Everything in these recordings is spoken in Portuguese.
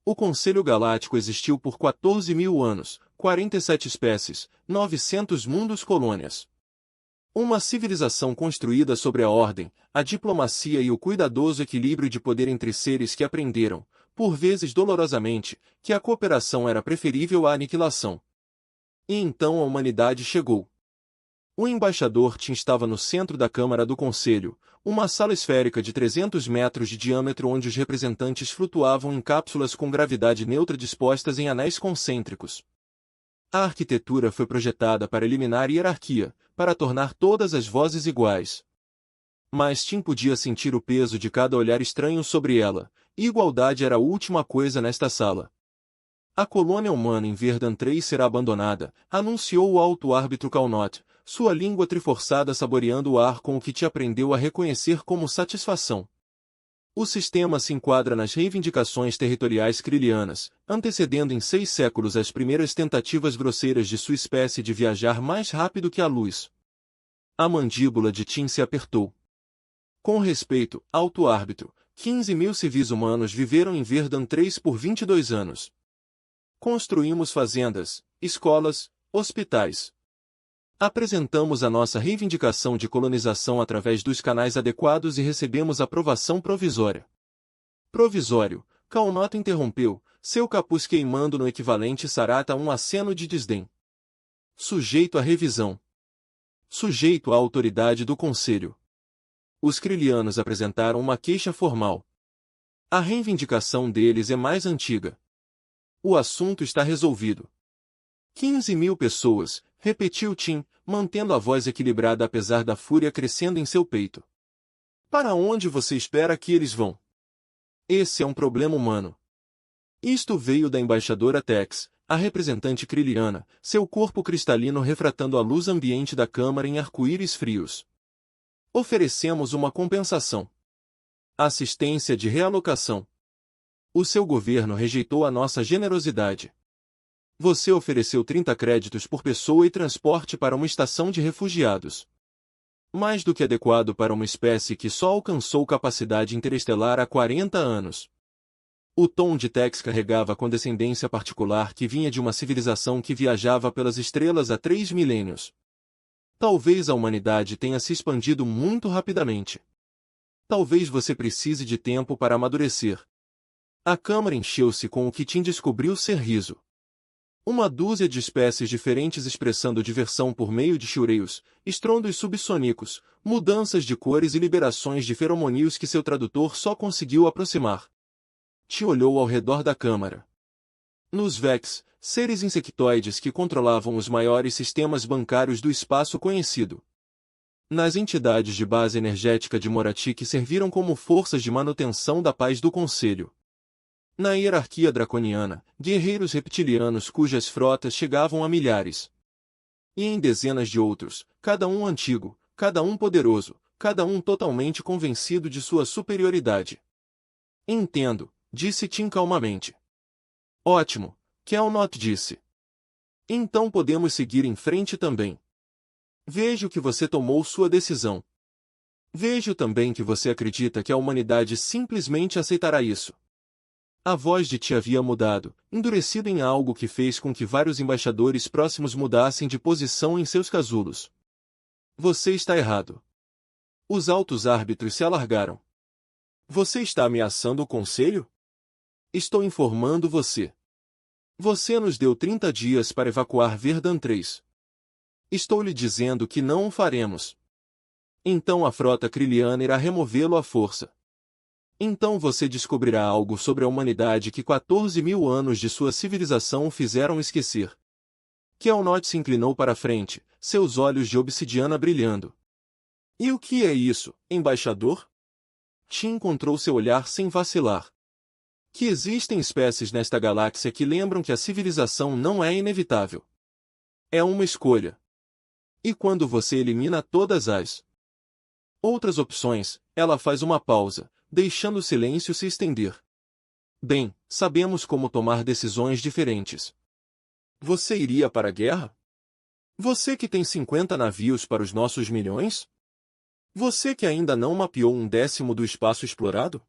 O Conselho Galáctico existiu por 14.000 anos, 47 espécies, 900 mundos colônias. Uma civilização construída sobre a ordem, a diplomacia e o cuidadoso equilíbrio de poder entre seres que aprenderam, por vezes dolorosamente, que a cooperação era preferível à aniquilação. E então a humanidade chegou. O embaixador Tim estava no centro da Câmara do Conselho, uma sala esférica de 300 metros de diâmetro onde os representantes flutuavam em cápsulas com gravidade neutra dispostas em anéis concêntricos. A arquitetura foi projetada para eliminar hierarquia, para tornar todas as vozes iguais. Mas Tim podia sentir o peso de cada olhar estranho sobre ela, e igualdade era a última coisa nesta sala. A colônia humana em Verdun 3 será abandonada, anunciou o alto árbitro Calnot, sua língua triforçada saboreando o ar com o que te aprendeu a reconhecer como satisfação. O sistema se enquadra nas reivindicações territoriais krilianas, antecedendo em 6 séculos as primeiras tentativas grosseiras de sua espécie de viajar mais rápido que a luz. A mandíbula de Tim se apertou. Com respeito, alto árbitro, 15.000 civis humanos viveram em Verdun 3 por 22 anos. Construímos fazendas, escolas, hospitais. Apresentamos a nossa reivindicação de colonização através dos canais adequados e recebemos aprovação provisória. Provisório, Calnot interrompeu, seu capuz queimando no equivalente Sarata um aceno de desdém. Sujeito à revisão. Sujeito à autoridade do Conselho. Os krilianos apresentaram uma queixa formal. A reivindicação deles é mais antiga. O assunto está resolvido. 15.000 pessoas, repetiu Tim, mantendo a voz equilibrada apesar da fúria crescendo em seu peito. Para onde você espera que eles vão? Esse é um problema humano. Isto veio da embaixadora Tex, a representante kriliana, seu corpo cristalino refratando a luz ambiente da câmara em arco-íris frios. Oferecemos uma compensação. Assistência de realocação. O seu governo rejeitou a nossa generosidade. Você ofereceu 30 créditos por pessoa e transporte para uma estação de refugiados. Mais do que adequado para uma espécie que só alcançou capacidade interestelar há 40 anos. O tom de Tex carregava a condescendência particular que vinha de uma civilização que viajava pelas estrelas há 3 milênios. Talvez a humanidade tenha se expandido muito rapidamente. Talvez você precise de tempo para amadurecer. A câmara encheu-se com o que Tim descobriu ser riso. Uma dúzia de espécies diferentes expressando diversão por meio de chiureios, estrondos subsônicos, mudanças de cores e liberações de feromônios que seu tradutor só conseguiu aproximar. Tim olhou ao redor da câmara. Nos Vex, seres insectoides que controlavam os maiores sistemas bancários do espaço conhecido. Nas entidades de base energética de Morati que serviram como forças de manutenção da paz do Conselho. Na hierarquia draconiana, guerreiros reptilianos cujas frotas chegavam a milhares. E em dezenas de outros, cada um antigo, cada um poderoso, cada um totalmente convencido de sua superioridade. Entendo, disse Tim calmamente. Ótimo, Calnot disse. Então podemos seguir em frente também. Vejo que você tomou sua decisão. Vejo também que você acredita que a humanidade simplesmente aceitará isso. A voz de Ti havia mudado, endurecido em algo que fez com que vários embaixadores próximos mudassem de posição em seus casulos. Você está errado. Os altos árbitros se alargaram. Você está ameaçando o Conselho? Estou informando você. Você nos deu 30 dias para evacuar Verdun 3. Estou lhe dizendo que não o faremos. Então a frota kriliana irá removê-lo à força. Então você descobrirá algo sobre a humanidade que 14.000 anos de sua civilização o fizeram esquecer. Calnot se inclinou para a frente, seus olhos de obsidiana brilhando. E o que é isso, embaixador? Tim encontrou seu olhar sem vacilar. Que existem espécies nesta galáxia que lembram que a civilização não é inevitável. É uma escolha. E quando você elimina todas as outras opções, ela faz uma pausa, deixando o silêncio se estender. Bem, sabemos como tomar decisões diferentes. Você iria para a guerra? Você que tem 50 navios para os nossos milhões? Você que ainda não mapeou 1/10 do espaço explorado?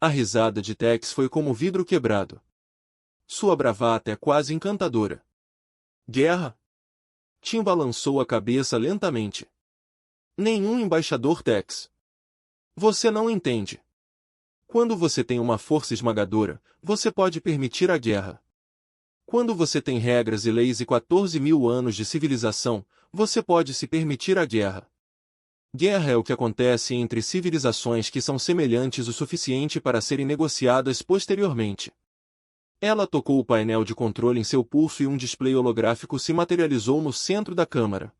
A risada de Tex foi como vidro quebrado. Sua bravata é quase encantadora. Guerra? Tim balançou a cabeça lentamente. Nenhum embaixador, Tex. Você não entende. Quando você tem uma força esmagadora, você pode permitir a guerra. Quando você tem regras e leis e 14.000 anos de civilização, você pode se permitir a guerra. Guerra é o que acontece entre civilizações que são semelhantes o suficiente para serem negociadas posteriormente. Ela tocou o painel de controle em seu pulso e um display holográfico se materializou no centro da câmara.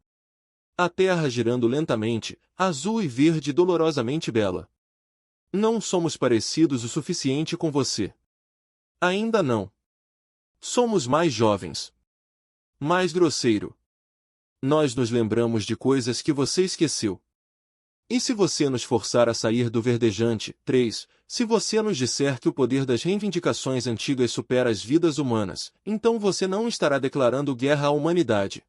A Terra girando lentamente, azul e verde dolorosamente bela. Não somos parecidos o suficiente com você. Ainda não. Somos mais jovens. Mais grosseiro. Nós nos lembramos de coisas que você esqueceu. E se você nos forçar a sair do verdejante, 3, se você nos disser que o poder das reivindicações antigas supera as vidas humanas, então você não estará declarando guerra à humanidade.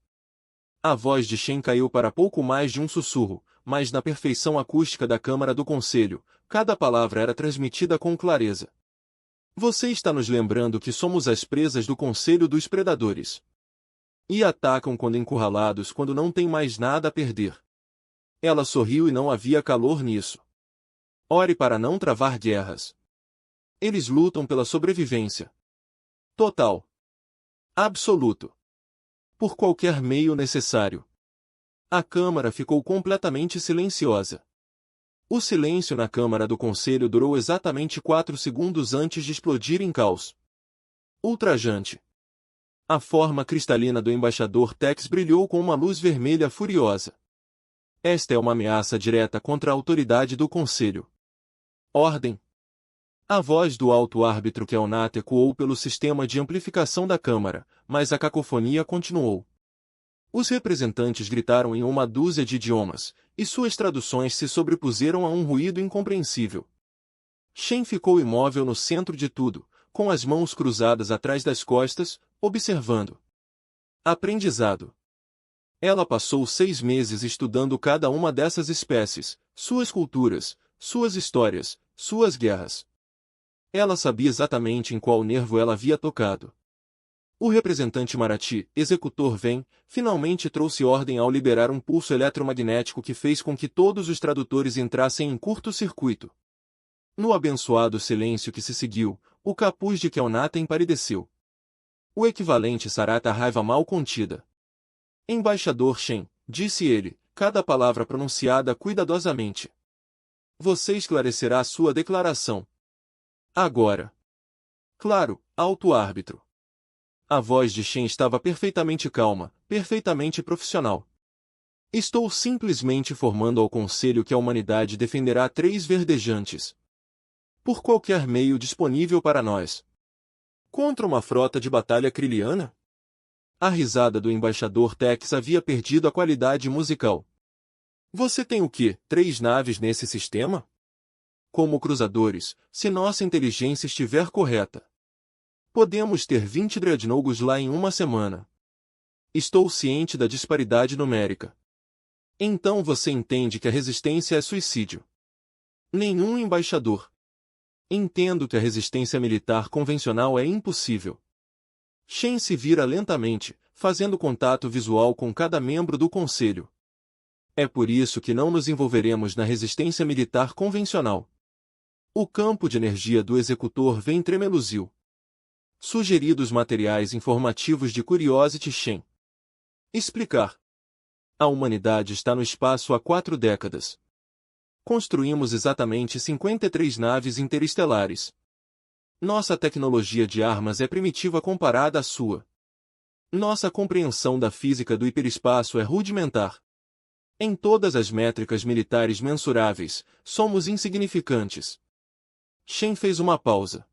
A voz de Shen caiu para pouco mais de um sussurro, mas na perfeição acústica da Câmara do Conselho, cada palavra era transmitida com clareza. Você está nos lembrando que somos as presas do Conselho dos Predadores. E atacam quando encurralados quando não tem mais nada a perder. Ela sorriu e não havia calor nisso. Ore para não travar guerras. Eles lutam pela sobrevivência. Total. Absoluto. Por qualquer meio necessário. A Câmara ficou completamente silenciosa. O silêncio na Câmara do Conselho durou exatamente 4 segundos antes de explodir em caos. Ultrajante. A forma cristalina do embaixador Tex brilhou com uma luz vermelha furiosa. Esta é uma ameaça direta contra a autoridade do Conselho. Ordem. A voz do alto árbitro Kelnat ecoou pelo sistema de amplificação da Câmara, mas a cacofonia continuou. Os representantes gritaram em uma dúzia de idiomas, e suas traduções se sobrepuseram a um ruído incompreensível. Shen ficou imóvel no centro de tudo, com as mãos cruzadas atrás das costas, observando. Aprendizado. Ela passou 6 meses estudando cada uma dessas espécies, suas culturas, suas histórias, suas guerras. Ela sabia exatamente em qual nervo ela havia tocado. O representante Marathi, executor Ven, finalmente trouxe ordem ao liberar um pulso eletromagnético que fez com que todos os tradutores entrassem em curto-circuito. No abençoado silêncio que se seguiu, o capuz de Kelnat empalideceu. O equivalente Sarata à raiva mal contida. Embaixador Shen, disse ele, cada palavra pronunciada cuidadosamente. Você esclarecerá sua declaração. Agora. Claro, alto árbitro. A voz de Shen estava perfeitamente calma, perfeitamente profissional. Estou simplesmente informando ao Conselho que a humanidade defenderá 3 verdejantes. Por qualquer meio disponível para nós. Contra uma frota de batalha kriliana? A risada do embaixador Tex havia perdido a qualidade musical. Você tem o quê? 3 naves nesse sistema? Como cruzadores, se nossa inteligência estiver correta. Podemos ter 20 dreadnougos lá em uma semana. Estou ciente da disparidade numérica. Então você entende que a resistência é suicídio. Nenhum embaixador. Entendo que a resistência militar convencional é impossível. Shen se vira lentamente, fazendo contato visual com cada membro do Conselho. É por isso que não nos envolveremos na resistência militar convencional. O campo de energia do executor vem tremeluziu. Sugeridos materiais informativos de Curiosity Shen. Explicar. A humanidade está no espaço há 4 décadas. Construímos exatamente 53 naves interestelares. Nossa tecnologia de armas é primitiva comparada à sua. Nossa compreensão da física do hiperespaço é rudimentar. Em todas as métricas militares mensuráveis, somos insignificantes. Shen fez uma pausa.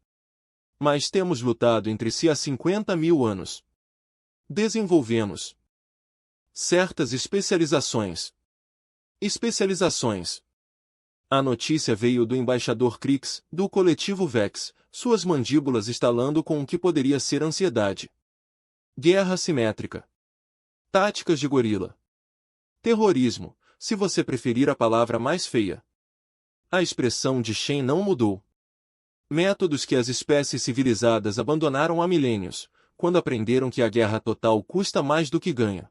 Mas temos lutado entre si há 50.000 anos. Desenvolvemos certas especializações. Especializações. A notícia veio do embaixador Krix, do coletivo Vex, suas mandíbulas estalando com o que poderia ser ansiedade. Guerra simétrica. Táticas de gorila. Terrorismo, se você preferir a palavra mais feia. A expressão de Shen não mudou. Métodos que as espécies civilizadas abandonaram há milênios, quando aprenderam que a guerra total custa mais do que ganha.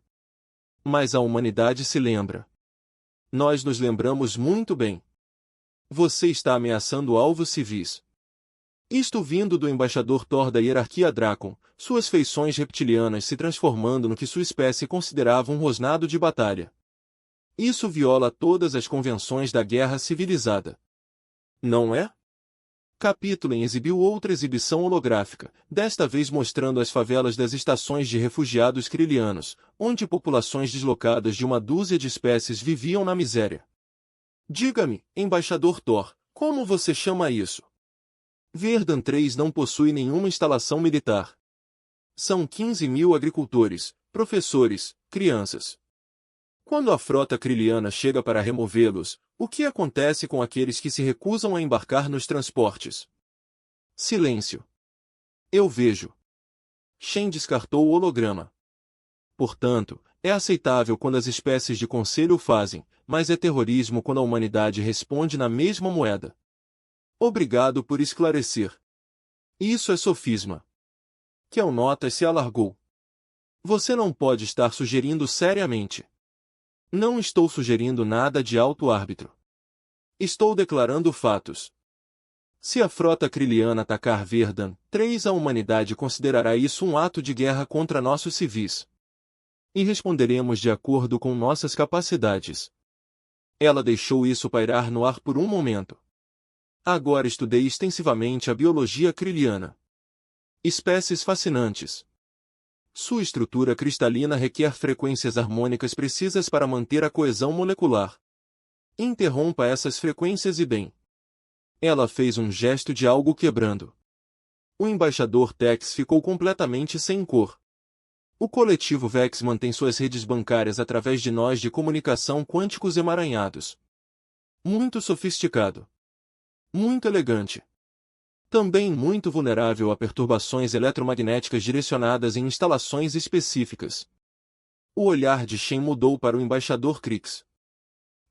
Mas a humanidade se lembra. Nós nos lembramos muito bem. Você está ameaçando alvos civis. Isto vindo do embaixador Thor da hierarquia Drakon, suas feições reptilianas se transformando no que sua espécie considerava um rosnado de batalha. Isso viola todas as convenções da guerra civilizada. Não é? Capítulo exibiu outra exibição holográfica, desta vez mostrando as favelas das estações de refugiados krilianos, onde populações deslocadas de uma dúzia de espécies viviam na miséria. Diga-me, embaixador Thor, como você chama isso? Verdan 3 não possui nenhuma instalação militar. São 15.000 agricultores, professores, crianças. Quando a frota kriliana chega para removê-los, o que acontece com aqueles que se recusam a embarcar nos transportes? Silêncio. Eu vejo. Shen descartou o holograma. Portanto, é aceitável quando as espécies de conselho o fazem, mas é terrorismo quando a humanidade responde na mesma moeda. Obrigado por esclarecer. Isso é sofisma. Kel Nota se alargou. Você não pode estar sugerindo seriamente. Não estou sugerindo nada de alto-árbitro. Estou declarando fatos. Se a frota kriliana atacar Verdan 3, a humanidade considerará isso um ato de guerra contra nossos civis. E responderemos de acordo com nossas capacidades. Ela deixou isso pairar no ar por um momento. Agora estudei extensivamente a biologia kriliana. Espécies fascinantes. Sua estrutura cristalina requer frequências harmônicas precisas para manter a coesão molecular. Interrompa essas frequências e bem. Ela fez um gesto de algo quebrando. O embaixador Tex ficou completamente sem cor. O coletivo Vex mantém suas redes bancárias através de nós de comunicação quânticos emaranhados. Muito sofisticado. Muito elegante. Também muito vulnerável a perturbações eletromagnéticas direcionadas em instalações específicas. O olhar de Shen mudou para o embaixador Krix.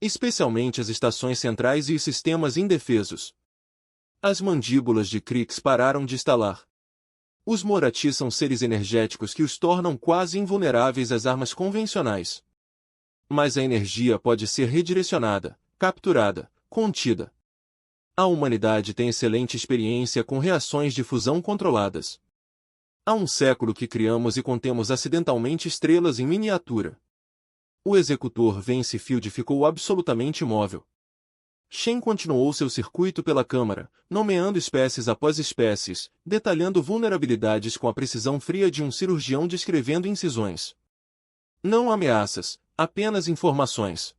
Especialmente as estações centrais e os sistemas indefesos. As mandíbulas de Krix pararam de estalar. Os Morathi são seres energéticos que os tornam quase invulneráveis às armas convencionais. Mas a energia pode ser redirecionada, capturada, contida. A humanidade tem excelente experiência com reações de fusão controladas. Há um século que criamos e contemos acidentalmente estrelas em miniatura. O executor Vance Field ficou absolutamente imóvel. Shen continuou seu circuito pela câmara, nomeando espécies após espécies, detalhando vulnerabilidades com a precisão fria de um cirurgião descrevendo incisões. Não ameaças, apenas informações.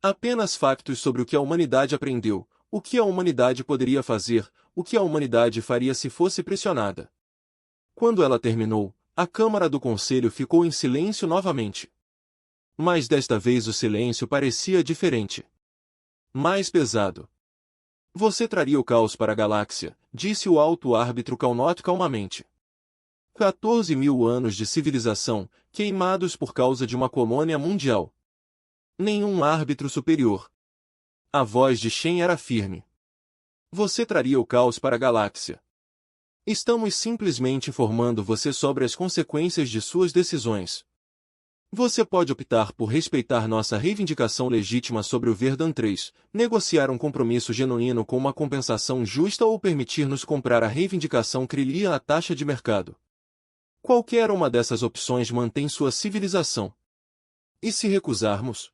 Apenas factos sobre o que a humanidade aprendeu, o que a humanidade poderia fazer, o que a humanidade faria se fosse pressionada. Quando ela terminou, a Câmara do Conselho ficou em silêncio novamente. Mas desta vez o silêncio parecia diferente. Mais pesado. Você traria o caos para a galáxia, disse o alto árbitro Calnot calmamente. 14.000 anos de civilização, queimados por causa de uma colônia mundial. Nenhum árbitro superior. A voz de Shen era firme. Você traria o caos para a galáxia. Estamos simplesmente informando você sobre as consequências de suas decisões. Você pode optar por respeitar nossa reivindicação legítima sobre o Verdan 3, negociar um compromisso genuíno com uma compensação justa ou permitir-nos comprar a reivindicação Krylia à taxa de mercado. Qualquer uma dessas opções mantém sua civilização. E se recusarmos?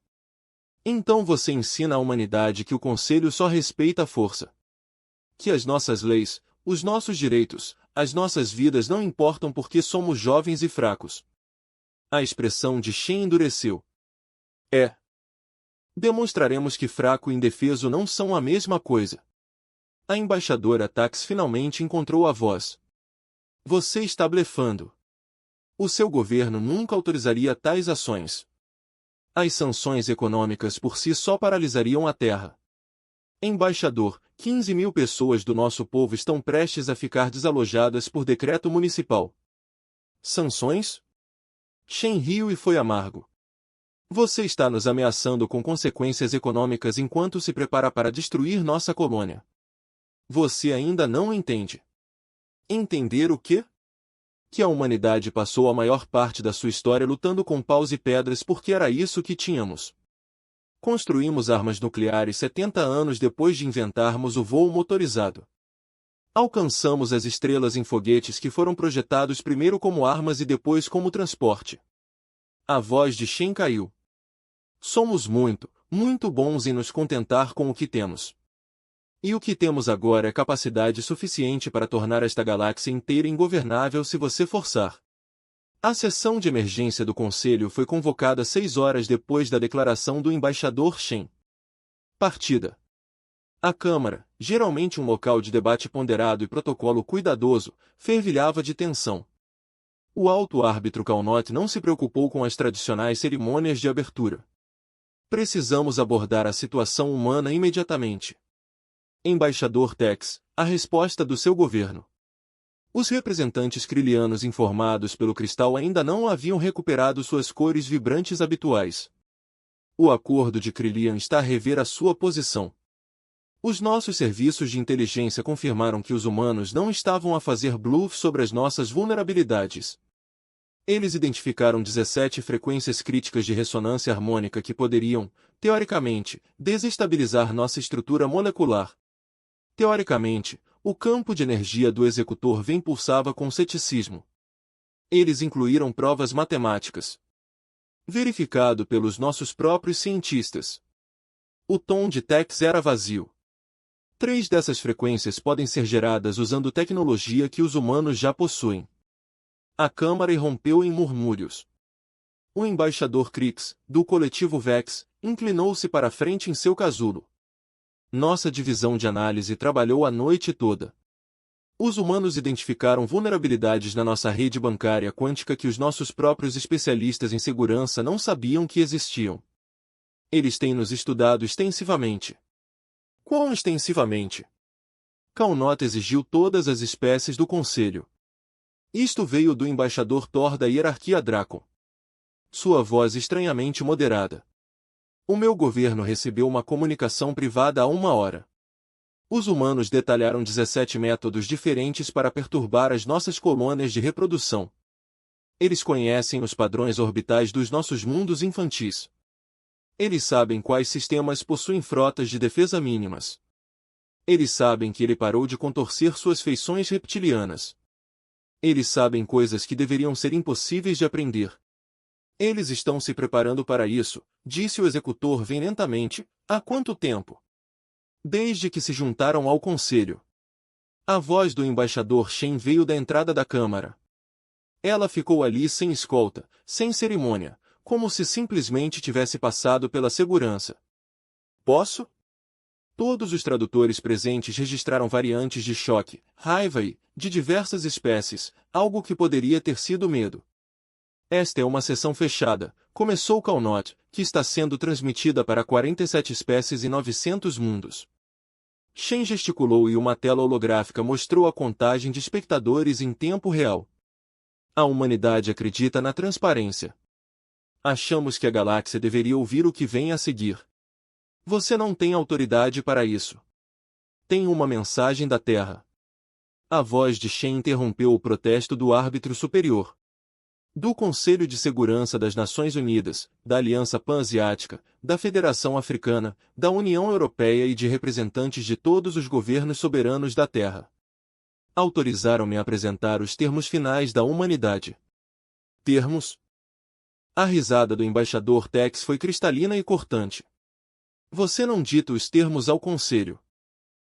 Então você ensina à humanidade que o Conselho só respeita a força. Que as nossas leis, os nossos direitos, as nossas vidas não importam porque somos jovens e fracos. A expressão de Shen endureceu. É. Demonstraremos que fraco e indefeso não são a mesma coisa. A embaixadora Tax finalmente encontrou a voz. Você está blefando. O seu governo nunca autorizaria tais ações. As sanções econômicas por si só paralisariam a Terra. Embaixador, 15.000 pessoas do nosso povo estão prestes a ficar desalojadas por decreto municipal. Sanções? Shen riu e foi amargo. Você está nos ameaçando com consequências econômicas enquanto se prepara para destruir nossa colônia. Você ainda não entende. Entender o quê? Que a humanidade passou a maior parte da sua história lutando com paus e pedras porque era isso que tínhamos. Construímos armas nucleares 70 anos depois de inventarmos o voo motorizado. Alcançamos as estrelas em foguetes que foram projetados primeiro como armas e depois como transporte. A voz de Shen caiu. Somos muito, muito bons em nos contentar com o que temos. E o que temos agora é capacidade suficiente para tornar esta galáxia inteira ingovernável se você forçar. A sessão de emergência do Conselho foi convocada 6 horas depois da declaração do embaixador Shen. Partida. A Câmara, geralmente um local de debate ponderado e protocolo cuidadoso, fervilhava de tensão. O alto árbitro Calnot não se preocupou com as tradicionais cerimônias de abertura. Precisamos abordar a situação humana imediatamente. Embaixador Tex, a resposta do seu governo. Os representantes krilianos informados pelo cristal ainda não haviam recuperado suas cores vibrantes habituais. O acordo de Krilian está a rever a sua posição. Os nossos serviços de inteligência confirmaram que os humanos não estavam a fazer bluff sobre as nossas vulnerabilidades. Eles identificaram 17 frequências críticas de ressonância harmônica que poderiam, teoricamente, desestabilizar nossa estrutura molecular. Teoricamente, o campo de energia do executor Vem pulsava com ceticismo. Eles incluíram provas matemáticas. Verificado pelos nossos próprios cientistas. O tom de Tex era vazio. 3 dessas frequências podem ser geradas usando tecnologia que os humanos já possuem. A Câmara irrompeu em murmúrios. O embaixador Crix, do coletivo Vex, inclinou-se para a frente em seu casulo. Nossa divisão de análise trabalhou a noite toda. Os humanos identificaram vulnerabilidades na nossa rede bancária quântica que os nossos próprios especialistas em segurança não sabiam que existiam. Eles têm nos estudado extensivamente. Quão extensivamente? Calnot exigiu todas as espécies do Conselho. Isto veio do embaixador Thor da hierarquia Dracon. Sua voz estranhamente moderada. O meu governo recebeu uma comunicação privada há 1 hora. Os humanos detalharam 17 métodos diferentes para perturbar as nossas colônias de reprodução. Eles conhecem os padrões orbitais dos nossos mundos infantis. Eles sabem quais sistemas possuem frotas de defesa mínimas. Eles sabem que ele parou de contorcer suas feições reptilianas. Eles sabem coisas que deveriam ser impossíveis de aprender. Eles estão se preparando para isso, disse o executor Vem lentamente. Há quanto tempo? Desde que se juntaram ao Conselho. A voz do embaixador Shen veio da entrada da Câmara. Ela ficou ali sem escolta, sem cerimônia, como se simplesmente tivesse passado pela segurança. Posso? Todos os tradutores presentes registraram variantes de choque, raiva e, de diversas espécies, algo que poderia ter sido medo. Esta é uma sessão fechada, começou Calnot, que está sendo transmitida para 47 espécies e 900 mundos. Shen gesticulou e uma tela holográfica mostrou a contagem de espectadores em tempo real. A humanidade acredita na transparência. Achamos que a galáxia deveria ouvir o que vem a seguir. Você não tem autoridade para isso. Tem uma mensagem da Terra. A voz de Shen interrompeu o protesto do árbitro superior. Do Conselho de Segurança das Nações Unidas, da Aliança Pan-Asiática, da Federação Africana, da União Europeia e de representantes de todos os governos soberanos da Terra. Autorizaram-me a apresentar os termos finais da humanidade. Termos? A risada do embaixador Tex foi cristalina e cortante. Você não dita os termos ao Conselho.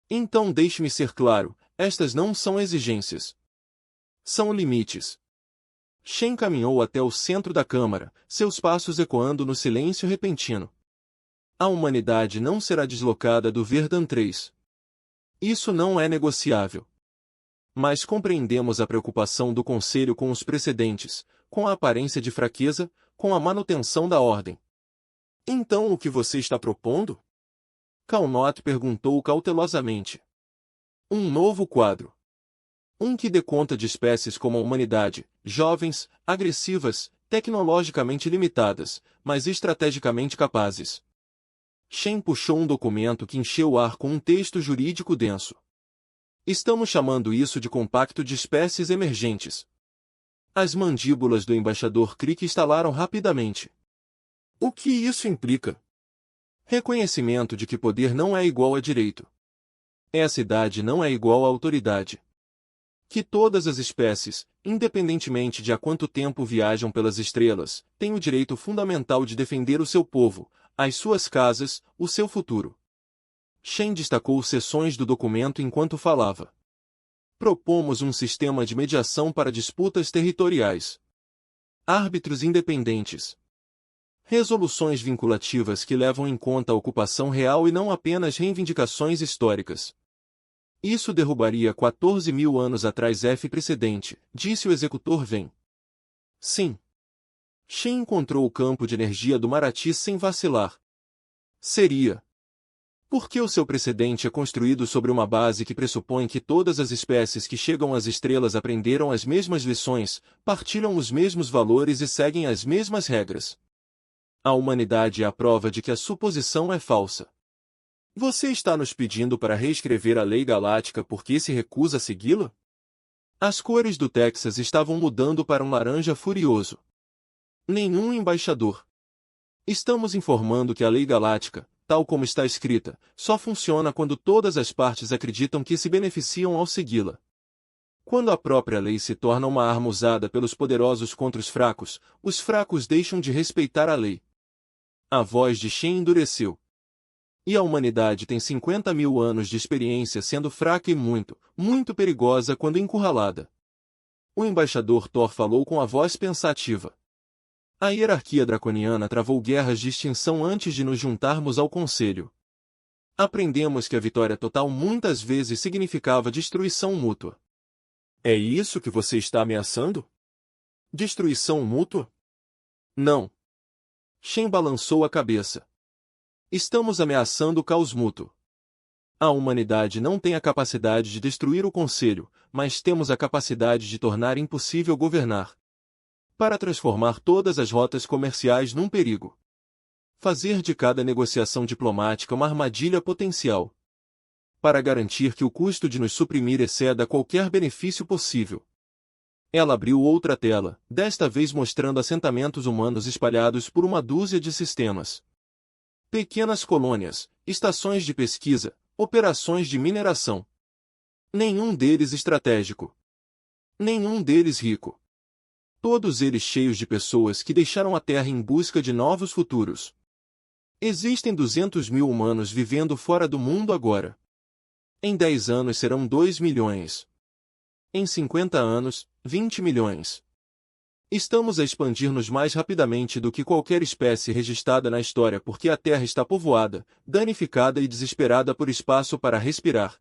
Então deixe-me ser claro, estas não são exigências. São limites. Shen caminhou até o centro da Câmara, seus passos ecoando no silêncio repentino. A humanidade não será deslocada do Verdun 3. Isso não é negociável. Mas compreendemos a preocupação do Conselho com os precedentes, com a aparência de fraqueza, com a manutenção da ordem. Então o que você está propondo? Calnot perguntou cautelosamente. Um novo quadro. Um que dê conta de espécies como a humanidade, jovens, agressivas, tecnologicamente limitadas, mas estrategicamente capazes. Shen puxou um documento que encheu o ar com um texto jurídico denso. Estamos chamando isso de compacto de espécies emergentes. As mandíbulas do embaixador Crick estalaram rapidamente. O que isso implica? Reconhecimento de que poder não é igual a direito. Essa idade não é igual a autoridade. Que todas as espécies, independentemente de há quanto tempo viajam pelas estrelas, têm o direito fundamental de defender o seu povo, as suas casas, o seu futuro. Shen destacou seções do documento enquanto falava. Propomos um sistema de mediação para disputas territoriais. Árbitros independentes. Resoluções vinculativas que levam em conta a ocupação real e não apenas reivindicações históricas. Isso derrubaria 14.000 anos atrás precedente, disse o executor Ven. Sim. Shen encontrou o campo de energia do Marathi sem vacilar. Seria. Porque o seu precedente é construído sobre uma base que pressupõe que todas as espécies que chegam às estrelas aprenderam as mesmas lições, partilham os mesmos valores e seguem as mesmas regras. A humanidade é a prova de que a suposição é falsa. Você está nos pedindo para reescrever a lei galáctica porque se recusa a segui-la? As cores do Texas estavam mudando para um laranja furioso. Nenhum embaixador. Estamos informando que a lei galáctica, tal como está escrita, só funciona quando todas as partes acreditam que se beneficiam ao segui-la. Quando a própria lei se torna uma arma usada pelos poderosos contra os fracos deixam de respeitar a lei. A voz de Shen endureceu. E a humanidade tem 50.000 anos de experiência sendo fraca e muito, muito perigosa quando encurralada. O embaixador Thor falou com a voz pensativa. A hierarquia draconiana travou guerras de extinção antes de nos juntarmos ao conselho. Aprendemos que a vitória total muitas vezes significava destruição mútua. É isso que você está ameaçando? Destruição mútua? Não. Shen balançou a cabeça. Estamos ameaçando o caos mútuo. A humanidade não tem a capacidade de destruir o Conselho, mas temos a capacidade de tornar impossível governar. Para transformar todas as rotas comerciais num perigo. Fazer de cada negociação diplomática uma armadilha potencial. Para garantir que o custo de nos suprimir exceda qualquer benefício possível. Ela abriu outra tela, desta vez mostrando assentamentos humanos espalhados por uma dúzia de sistemas. Pequenas colônias, estações de pesquisa, operações de mineração. Nenhum deles estratégico. Nenhum deles rico. Todos eles cheios de pessoas que deixaram a Terra em busca de novos futuros. Existem 200.000 humanos vivendo fora do mundo agora. Em 10 anos serão 2 milhões. Em 50 anos, 20 milhões. Estamos a expandir-nos mais rapidamente do que qualquer espécie registrada na história porque a Terra está povoada, danificada e desesperada por espaço para respirar.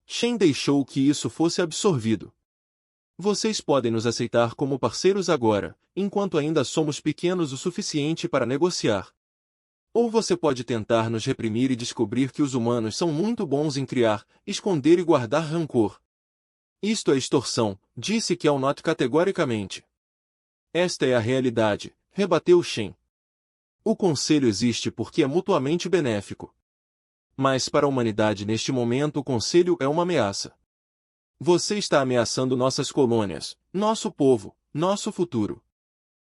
Shen deixou que isso fosse absorvido. Vocês podem nos aceitar como parceiros agora, enquanto ainda somos pequenos o suficiente para negociar. Ou você pode tentar nos reprimir e descobrir que os humanos são muito bons em criar, esconder e guardar rancor. Isto é extorsão, disse Kelnot categoricamente. Esta é a realidade, rebateu Shen. O Conselho existe porque é mutuamente benéfico. Mas para a humanidade neste momento o Conselho é uma ameaça. Você está ameaçando nossas colônias, nosso povo, nosso futuro.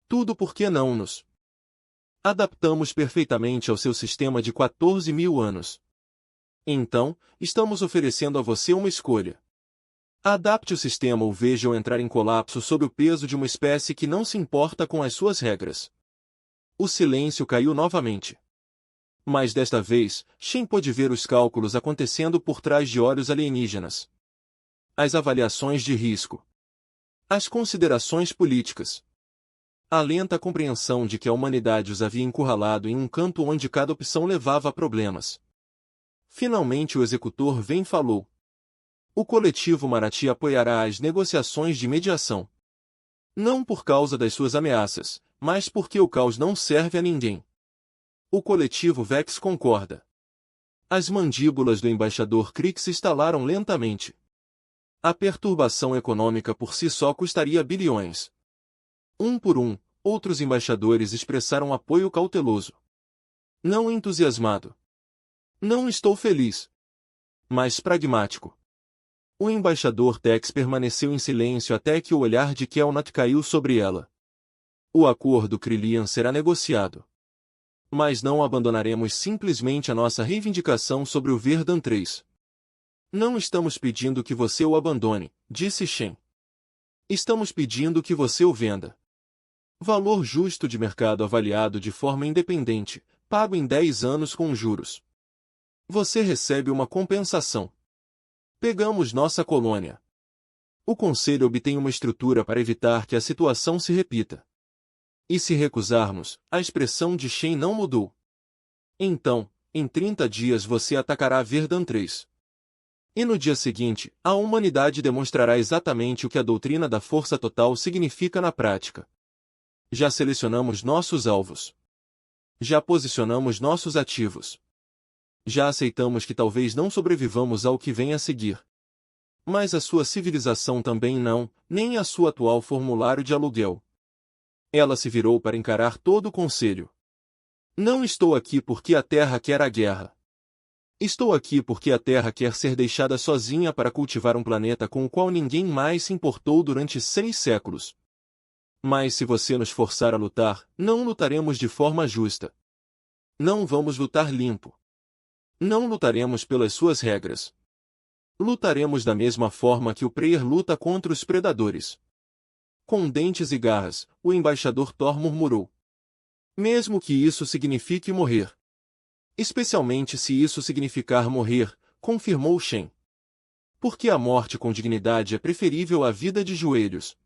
Tudo porque não nos adaptamos perfeitamente ao seu sistema de 14.000 anos. Então, estamos oferecendo a você uma escolha. Adapte o sistema ou veja-o entrar em colapso sob o peso de uma espécie que não se importa com as suas regras. O silêncio caiu novamente. Mas desta vez, Shen pôde ver os cálculos acontecendo por trás de olhos alienígenas. As avaliações de risco. As considerações políticas. A lenta compreensão de que a humanidade os havia encurralado em um campo onde cada opção levava a problemas. Finalmente o executor Ven falou. O coletivo Marathi apoiará as negociações de mediação. Não por causa das suas ameaças, mas porque o caos não serve a ninguém. O coletivo Vex concorda. As mandíbulas do embaixador Crick se estalaram lentamente. A perturbação econômica por si só custaria bilhões. Um por um, outros embaixadores expressaram apoio cauteloso. Não entusiasmado. Não estou feliz. Mas pragmático. O embaixador Tex permaneceu em silêncio até que o olhar de Kelnat caiu sobre ela. O acordo Krillian será negociado. Mas não abandonaremos simplesmente a nossa reivindicação sobre o Verdun 3. Não estamos pedindo que você o abandone, disse Shen. Estamos pedindo que você o venda. Valor justo de mercado avaliado de forma independente, pago em 10 anos com juros. Você recebe uma compensação. Pegamos nossa colônia. O Conselho obtém uma estrutura para evitar que a situação se repita. E se recusarmos, a expressão de Shen não mudou. Então, em 30 dias você atacará Verdun 3. E no dia seguinte, a humanidade demonstrará exatamente o que a doutrina da força total significa na prática. Já selecionamos nossos alvos. Já posicionamos nossos ativos. Já aceitamos que talvez não sobrevivamos ao que vem a seguir. Mas a sua civilização também não, nem a sua atual formulário de aluguel. Ela se virou para encarar todo o conselho. Não estou aqui porque a Terra quer a guerra. Estou aqui porque a Terra quer ser deixada sozinha para cultivar um planeta com o qual ninguém mais se importou durante 6 séculos. Mas se você nos forçar a lutar, não lutaremos de forma justa. Não vamos lutar limpo. Não lutaremos pelas suas regras. Lutaremos da mesma forma que o Preyer luta contra os predadores. Com dentes e garras, o embaixador Thor murmurou. Mesmo que isso signifique morrer. Especialmente se isso significar morrer, confirmou Shen. Porque a morte com dignidade é preferível à vida de joelhos.